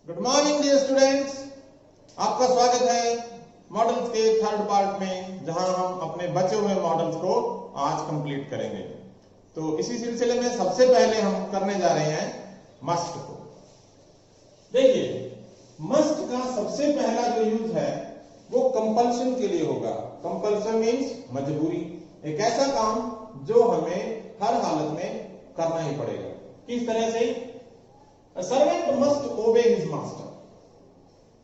Good morning dear students, आपका स्वागत है मॉडल्स के थर्ड पार्ट में, जहां हम अपने बचे हुए मॉडल्स को आज कंप्लीट करेंगे। तो इसी सिलसिले में सबसे पहले हम करने जा रहे हैं मस्ट को। देखिए, मस्ट का सबसे पहला जो यूज है वो कंपल्शन के लिए होगा। कंपल्शन मीन्स मजबूरी, एक ऐसा काम जो हमें हर हालत में करना ही पड़ेगा। किस तरह से? A servant must obey his master.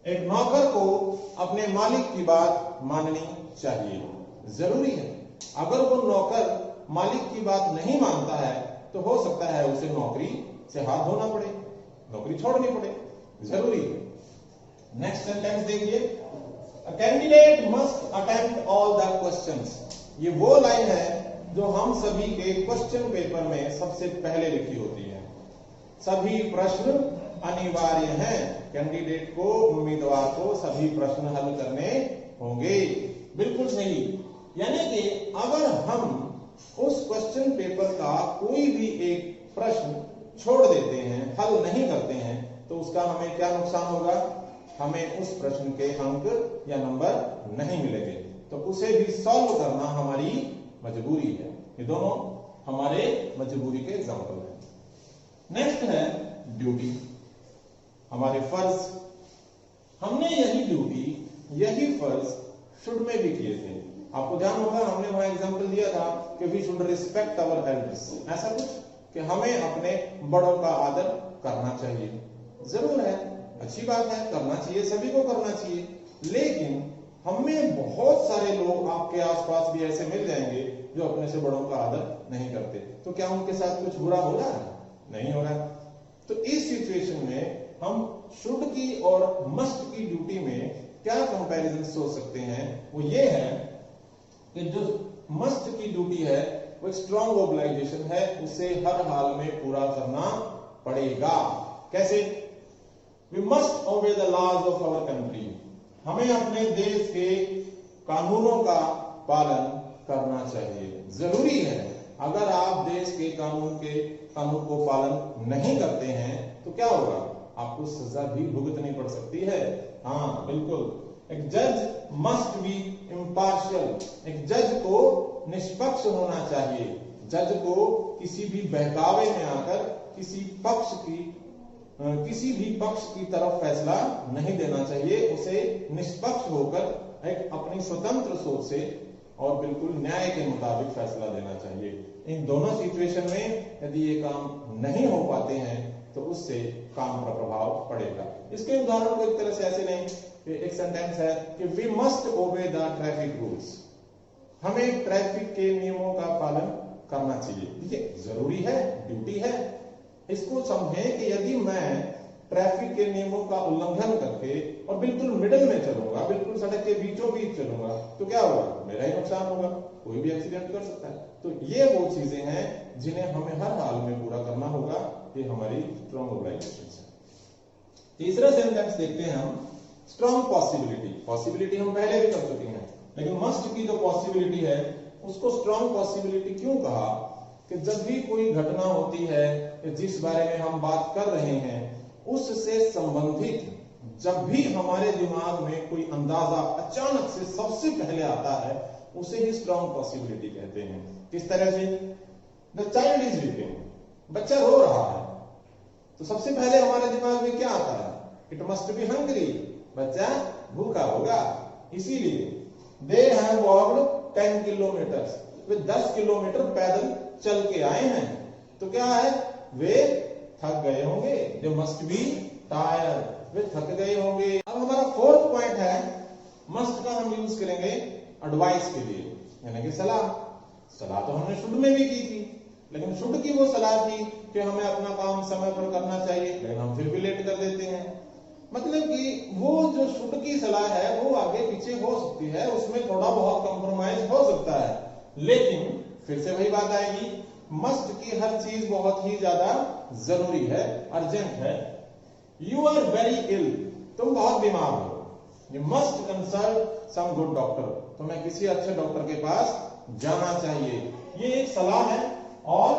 एक नौकर को अपने मालिक की बात माननी चाहिए, जरूरी है। अगर वो नौकर मालिक की बात नहीं मानता है तो हो सकता है उसे नौकरी से हाथ धोना पड़े, नौकरी छोड़नी पड़े, जरूरी है। नेक्स्ट सेंटेंस देखिए, A candidate must attempt all the questions. ये वो लाइन है जो हम सभी के क्वेश्चन पेपर में सबसे पहले लिखी होती है। सभी प्रश्न अनिवार्य हैं, कैंडिडेट को, उम्मीदवार को सभी प्रश्न हल करने होंगे। बिल्कुल सही। यानी कि अगर हम उस क्वेश्चन पेपर का कोई भी एक प्रश्न छोड़ देते हैं, हल नहीं करते हैं, तो उसका हमें क्या नुकसान होगा? हमें उस प्रश्न के अंक या नंबर नहीं मिलेंगे। तो उसे भी सॉल्व करना हमारी मजबूरी है। ये दोनों हमारे मजबूरी के एग्जाम्पल हैं। नेक्स्ट है ड्यूटी, हमारे फर्ज। हमने यही ड्यूटी, यही फर्ज शुड में भी किए थे। आपको ध्यान होगा, हमने वहां एग्जांपल दिया था कि we should respect our elders, ऐसा कुछ कि हमें अपने बड़ों का आदर करना चाहिए। जरूर है, अच्छी बात है, करना चाहिए, सभी को करना चाहिए। लेकिन हमें बहुत सारे लोग आपके आसपास भी ऐसे मिल जाएंगे जो अपने से बड़ों का आदर नहीं करते। तो क्या उनके साथ कुछ बुरा हो रहा है? नहीं हो रहा है। तो इस सिचुएशन में हम शुड की और मस्ट की ड्यूटी में क्या कंपैरिजन सोच सकते हैं? वो ये है कि जो मस्ट की ड्यूटी है वो स्ट्रॉन्ग ऑब्लाइजेशन है, उसे हर हाल में पूरा करना पड़ेगा। कैसे? We must obey the laws of our country. हमें अपने देश के कानूनों का पालन करना चाहिए, जरूरी है। अगर आप देश के कानून को पालन नहीं करते हैं तो क्या होगा? आपको सजा भी भुगतनी पड़ सकती है। हाँ बिल्कुल। एक जज मस्ट बी इम्पार्शियल। एक जज को निष्पक्ष होना चाहिए। जज को किसी भी बहकावे में आकर किसी भी पक्ष की तरफ फैसला नहीं देना चाहिए। उसे निष्पक्ष होकर एक अपनी स्वतंत्र सोच से और बिल्कुल न्याय के मुताबिक फैसला देना चाहिए। इन दोनों सिचुएशन में यदि ये काम नहीं हो पाते हैं तो उससे काम पर प्रभाव पड़ेगा। इसके उदाहरण को एक तरह से ऐसे लें कि एक सेंटेंस है कि we must obey the traffic rules. हमें ट्रैफिक के नियमों का पालन करना चाहिए। ये जरूरी है, ड्यूटी है। इसको समझें कि यदि मैं ट्रैफिक के नियमों का उल्लंघन करके और बिल्कुल मिडिल में चलूंगा, बिल्कुल सड़क के बीचों बीच चलूंगा, तो क्या होगा? मेरा ही नुकसान होगा, कोई भी एक्सीडेंट कर सकता है। तो ये वो चीजें हैं जिन्हें हमें हर हाल में पूरा करना होगा। ये हमारी स्ट्रॉन्ग ऑब्लाइजेशन है। तीसरा सेंटेंस देखते हैं हम, स्ट्रॉन्ग पॉसिबिलिटी। पॉसिबिलिटी हम पहले भी कर चुके हैं, लेकिन मस्ट की जो पॉसिबिलिटी है उसको स्ट्रॉन्ग पॉसिबिलिटी क्यों कहा? कि जब भी कोई घटना होती है जिस बारे में हम बात कर रहे हैं उससे संबंधित जब भी हमारे दिमाग में कोई अंदाजा अचानक से सबसे पहले आता है उसे ही स्ट्रॉन्ग पॉसिबिलिटी कहते हैं। किस तरह से? द चाइल्ड इज वीपिंग, बच्चा रो रहा है, तो सबसे पहले हमारे दिमाग में क्या आता है? इट मस्ट बी हंग्री, बच्चा भूखा होगा। इसीलिए they have walked 10 kilometre, way 10 kilometre पैदल चल के आए हैं। तो क्या है? वे थक गए होंगे। दे मस्ट बी टायर्ड, वे थक गए होंगे। अब हमारा फोर्थ पॉइंट है, मस्ट का हम यूज करेंगे एडवाइस के लिए, यानी कि सलाह। सलाह तो हमने शुड में भी की थी, लेकिन शुड की वो सलाह थी कि हमें अपना काम समय पर करना चाहिए, लेकिन हम फिर भी लेट कर देते हैं। मतलब कि वो जो शुड की सलाह है वो आगे पीछे हो सकती है, उसमें थोड़ा बहुत कॉम्प्रोमाइज हो सकता है, लेकिन फिर से वही बात आएगी, मस्ट की हर चीज बहुत ही ज्यादा जरूरी है, अर्जेंट है। यू आर वेरी इल, तुम बहुत बीमार हो, you must consult some good doctor, तुम्हें किसी अच्छे डॉक्टर के पास जाना चाहिए। ये एक सलाह है और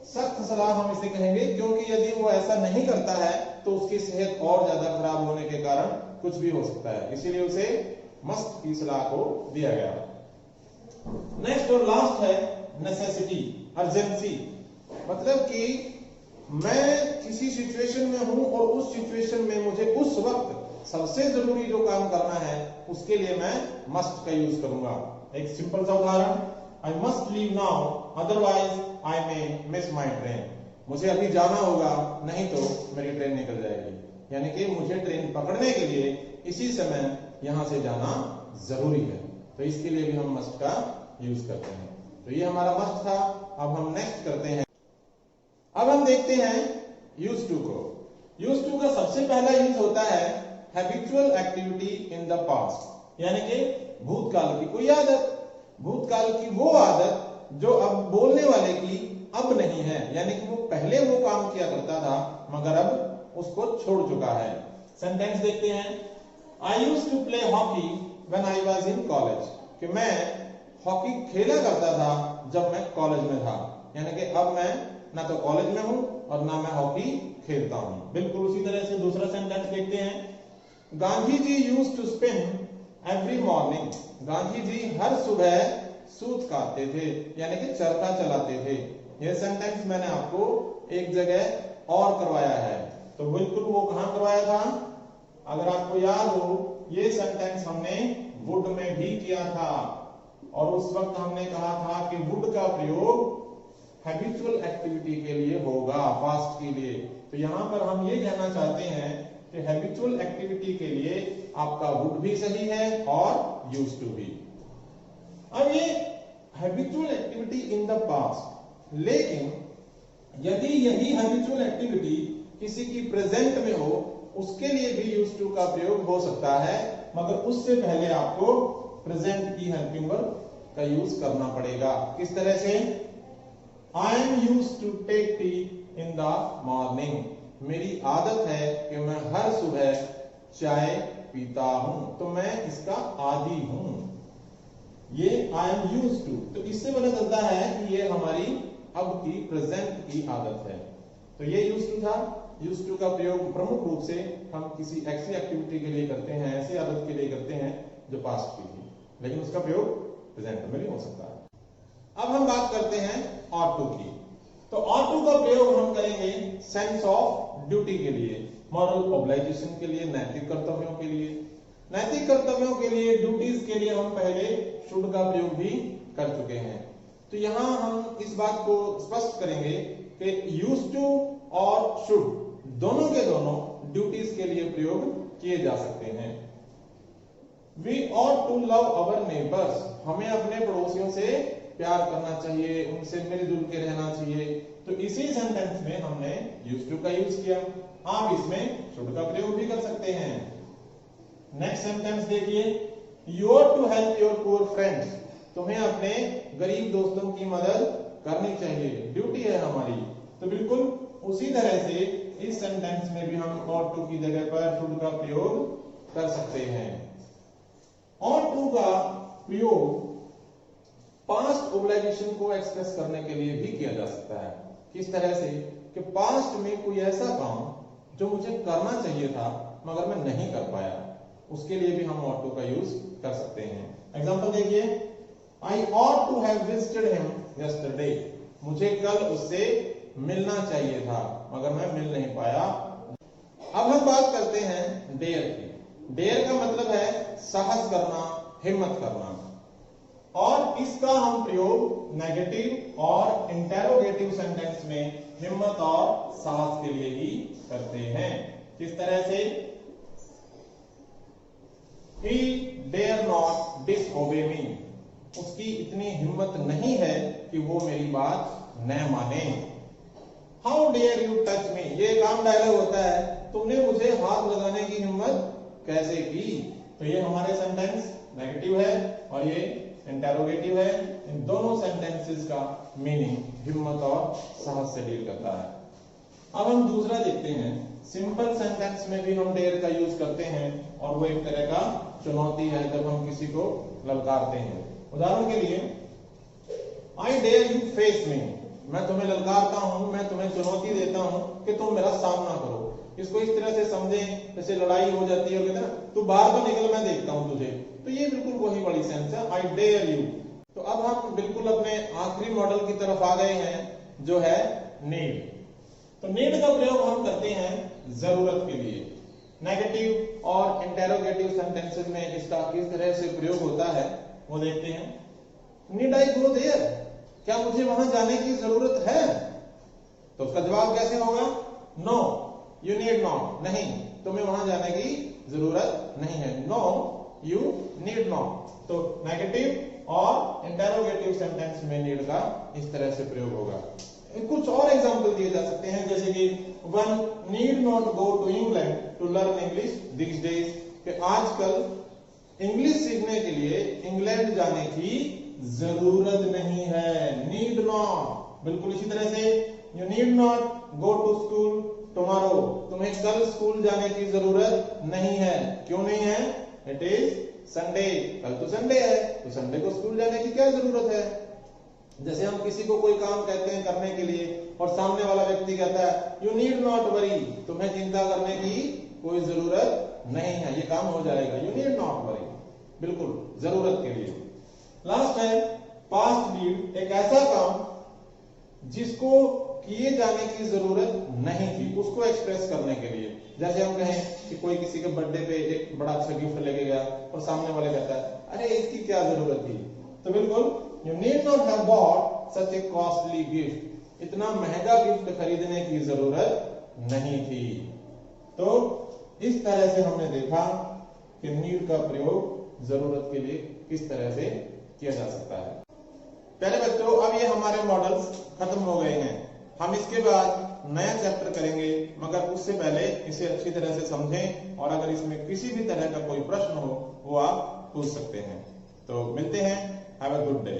सख्त सलाह हम इसे कहेंगे, क्योंकि यदि वो ऐसा नहीं करता है तो उसकी सेहत और ज्यादा खराब होने के कारण कुछ भी हो सकता है, इसीलिए उसे मस्ट की सलाह को दिया गया। नेक्स्ट और लास्ट है नेसेसिटी, अर्जेंसी। मतलब कि मैं किसी सिचुएशन में हूं और उस सिचुएशन में मुझे उस वक्त सबसे जरूरी जो काम करना है उसके लिए मैं मस्ट का यूज करूंगा। एक सिंपल सा उदाहरण, I must leave now otherwise I may miss my train. मुझे अभी जाना होगा, नहीं तो मेरी ट्रेन निकल जाएगी। यानी कि मुझे ट्रेन पकड़ने के लिए इसी समय यहां से जाना जरूरी है, तो इसके लिए भी हम मस्ट का यूज करते हैं। तो ये हमारा मस्ट था। अब हम नेक्स्ट करते हैं, अब हम देखते हैं यूज टू को। यूज टू का सबसे पहला यूज होता है habitual activity in the past, यानी कि भूतकाल की कोई आदत, भूतकाल की वो आदत जो अब बोलने वाले की अब नहीं है, यानी कि वो पहले वो काम किया करता था मगर अब उसको छोड़ चुका है। सेंटेंस देखते हैं, I used to play hockey when I was in college, कि मैं हॉकी खेला करता था जब मैं कॉलेज में था। यानी कि अब मैं ना तो कॉलेज में हूं और ना मैं हॉकी खेलता हूं। बिल्कुल उसी तरह से दूसरा सेंटेंस देखते हैं, Gandhi ji used to spin every morning, Gandhi ji हर सुबह सूत काटते थे, यानी कि चरखा चलाते थे। यह सेंटेंस मैंने आपको एक जगह और करवाया है, तो बिल्कुल वो कहां करवाया था, अगर आपको याद हो, ये सेंटेंस हमने वुड में भी किया था और उस वक्त हमने कहा था कि वुड का प्रयोग हैबिचुअल एक्टिविटी के लिए होगा, पास्ट के लिए। तो यहां पर हम ये कहना चाहते हैं कि हैबिचुअल एक्टिविटी के लिए आपका वुड भी सही है और यूज्ड टू भी। अब ये habitual activity in the past, लेकिन यदि यही हैबिचुअल एक्टिविटी किसी की प्रेजेंट में हो, उसके लिए भी यूज्ड टू का प्रयोग हो सकता है, मगर उससे पहले आपको प्रेजेंट की हेल्पिंग वर्ब का यूज करना पड़ेगा। किस तरह से, I am used to take tea in the morning, मेरी आदत है कि मैं हर सुबह चाय पीता हूं, तो मैं इसका आदी हूं। ये I am used to, तो इससे पता चलता है कि ये हमारी अब की प्रेजेंट की आदत है। तो ये used to था। used to का प्रयोग प्रमुख रूप से हम किसी ऐसी एक्टिविटी के लिए करते हैं, ऐसी आदत के लिए करते हैं जो पास्ट की थी, लेकिन उसका प्रयोग प्रेजेंट में भी हो सकता है। अब हम बात करते हैं ought to की। तो ought to का प्रयोग हम करेंगे सेंस ऑफ ड्यूटी के लिए, मॉरल ऑब्लाइजेशन के लिए, नैतिक कर्तव्यों के लिए। नैतिक कर्तव्यों के लिए, ड्यूटीज के लिए हम पहले शुड का प्रयोग भी कर चुके हैं। तो यहां हम इस बात को स्पष्ट करेंगे कि यूज्ड टू और शुड दोनों के दोनों ड्यूटीज के लिए प्रयोग किए जा सकते हैं। We ought to love our neighbors, हमें अपने पड़ोसियों से प्यार करना चाहिए, उनसे मिलजुल के रहना चाहिए। तो इसी सेंटेंस में हमने यूज्ड टू का यूज किया। आप इसमें शुड का प्रयोग भी कर सकते हैं। नेक्स्ट सेंटेंस देखिए, you ought to help your poor friends, तुम्हें अपने गरीब दोस्तों की मदद करनी चाहिए, ड्यूटी है हमारी। तो बिल्कुल उसी तरह से इस सेंटेंस में भी हम ought to की जगह पर शुड का प्रयोग कर सकते हैं। ought to का प्रयोग पास्ट ओब्लिगेशन को एक्सप्रेस करने के लिए भी किया जा सकता है। किस तरह से, कि पास्ट में कोई ऐसा काम जो मुझे करना चाहिए था मगर मैं नहीं कर पाया, उसके लिए भी हम ought to का यूज कर सकते हैं। एग्जांपल देखिए, I ought to have visited him yesterday, मुझे कल उससे मिलना चाहिए था मगर मैं मिल नहीं पाया। अब हम बात करते हैं डेयर की। डेयर का मतलब है साहस करना, हिम्मत करना, और इसका हम प्रयोग नेगेटिव और इंटेरोगेटिव सेंटेंस में हिम्मत और साहस के लिए ही करते हैं। किस तरह से, He dare not disobey me, उसकी इतनी हिम्मत नहीं है कि वो मेरी बात न माने। How dare you touch me, ये एक आम डायलॉग होता है, तुमने मुझे हाथ लगाने की हिम्मत कैसे की। तो ये हमारे सेंटेंस नेगेटिव है और ये इंटेरोगेटिव है। इन दोनों सेंटेंसेस का मीनिंग हिम्मत और साहस से डील करता है। अब हम दूसरा देखते हैं, सिंपल सेंटेंस में भी हम डेयर का यूज करते हैं और वो एक तरह का चुनौती है जब हम किसी को ललकारते हैं। उदाहरण के लिए, I dare you face me, मैं तुम्हें ललकारता हूं, मैं तुम्हें चुनौती देता हूं कि तुम मेरा सामना करो। इसको इस तरह से समझें जैसे लड़ाई हो जाती है ना, तू बाहर तो निकल मैं देखता हूं तुझे, तो ये बिल्कुल वही वाली सेंस है, आई डेयर यू। तो अब हम बिल्कुल अपने आखिरी मॉडल की तरफ आ गए हैं जो है नीड। तो नीड का प्रयोग हम करते हैं जरूरत के लिए। नेगेटिव और इंटेरोगेटिव सेंटेंसेस में इसका किस तरह से प्रयोग होता है वो देखते हैं। नीड आई गो देयर, क्या मुझे वहां जाने की जरूरत है? तो उसका जवाब कैसे होगा? नो यू नीड नॉट, नहीं तुम्हें वहां जाने की जरूरत नहीं है। No you need not. तो नेगेटिव और इंटेरोगेटिव सेंटेंस में नीड का इस तरह से प्रयोग होगा। कुछ और एग्जांपल दिए जा सकते हैं, जैसे कि one need not go to England to learn English this days, कि आजकल इंग्लिश सीखने के लिए इंग्लैंड जाने की जरूरत नहीं है। Need not. बिल्कुल इसी तरह से you need not go to school tomorrow, तुम्हें कल स्कूल जाने की जरूरत नहीं है। क्यों नहीं है? इट इज संडे, कल तो संडे है, तो संडे को स्कूल जाने की क्या जरूरत है? जैसे हम किसी को कोई काम कहते हैं करने के लिए और सामने वाला व्यक्ति कहता है यू नीड नॉट वरी, तुम्हें चिंता करने की कोई जरूरत नहीं है, ये काम हो जाएगा। यू नीड नॉट वरी, बिल्कुल जरूरत के लिए। लास्ट है पास्ट नीड, एक ऐसा काम जिसको किए जाने की जरूरत नहीं थी, उसको एक्सप्रेस करने के लिए। जैसे हम कहें कि कोई किसी के बर्थडे पे एक बड़ा अच्छा गिफ्ट लेके गया और सामने वाले कहता है अरे इसकी क्या जरूरत थी, तो बिल्कुल you need not have bought such A costly gift, इतना महंगा गिफ्ट खरीदने की जरूरत नहीं थी। तो इस तरह से हमने देखा कि नीड का प्रयोग जरूरत के लिए किस तरह से किया जा सकता है। पहले बच्चों अब ये हमारे मॉडल्स खत्म हो गए हैं, हम इसके बाद नया चैप्टर करेंगे, मगर उससे पहले इसे अच्छी तरह से समझें और अगर इसमें किसी भी तरह का कोई प्रश्न हो वो आप पूछ सकते हैं। तो मिलते हैं, हैव अ गुड डे।